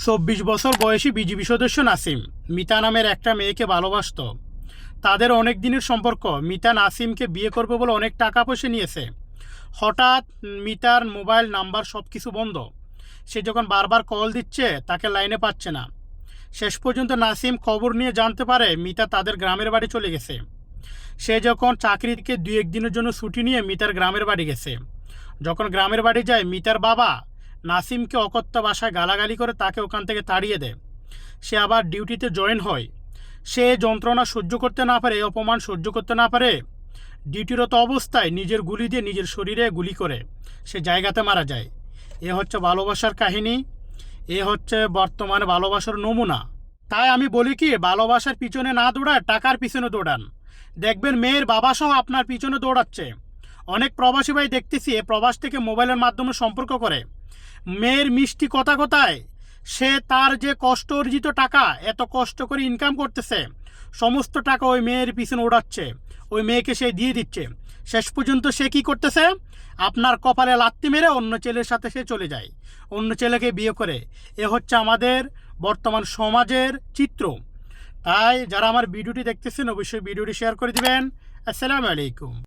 24 বছর বয়সী বিজিবি সদস্য নাসিম মিতা নামের একটা মেয়েকে ভালোবাসত। তাদের অনেক দিনের সম্পর্ক। মিতা নাসিমকে বিয়ে করবে বলে অনেক টাকা পয়সা নিয়েছে। হঠাৎ মিতার মোবাইল নাম্বার সব কিছু বন্ধ। সে যখন বারবার কল দিচ্ছে তাকে লাইনে পাচ্ছে না। শেষ পর্যন্ত নাসিম খবর নিয়ে জানতে পারে মিতা তাদের গ্রামের বাড়ি চলে গেছে। সে যখন চাকরি থেকে 2-1 দিনের জন্য ছুটি নিয়ে মিতার গ্রামের বাড়ি গেছে। যখন গ্রামের বাড়ি যায় মিতার বাবা নাসিমকে অকথ্য ভাষায় গালাগালি করে তাকে ওখান থেকে তাড়িয়ে দেয়। সে আবার ডিউটিতে জয়েন হয়। সে যন্ত্রণা সহ্য করতে না পারে, এই অপমান সহ্য করতে না পারে, ডিউটিরত অবস্থায় নিজের গুলি দিয়ে নিজের শরীরে গুলি করে সে জায়গাতে মারা যায়। এ হচ্ছে ভালোবাসার কাহিনী, এ হচ্ছে বর্তমানে ভালোবাসার নমুনা। তাই আমি বলি কি, ভালোবাসার পিছনে না দৌড়ায় টাকার পিছনে দৌড়ান। দেখবেন মেয়ের বাবা সহ আপনার পিছনে দৌড়াচ্ছে। অনেক প্রবাসী ভাই দেখতেছি এ প্রবাস থেকে মোবাইলের মাধ্যমে সম্পর্ক করে। মেয়ের মিষ্টি কথা কথায় সে তার যে কষ্ট অর্জিত টাকা, এত কষ্ট করে ইনকাম করতেছে, সমস্ত টাকা ওই মেয়ের পিছনে ওড়াচ্ছে, ওই মেয়েকে সে দিয়ে দিচ্ছে। শেষ পর্যন্ত সে কি করতেছে, আপনার কপালে লাত্তি মেরে অন্য ছেলের সাথে সে চলে যায়, অন্য ছেলেকে বিয়ে করে। এ হচ্ছে আমাদের বর্তমান সমাজের চিত্র। তাই যারা আমার ভিডিওটি দেখতেছেন অবশ্যই ভিডিওটি শেয়ার করে দিবেন। আসসালামু আলাইকুম।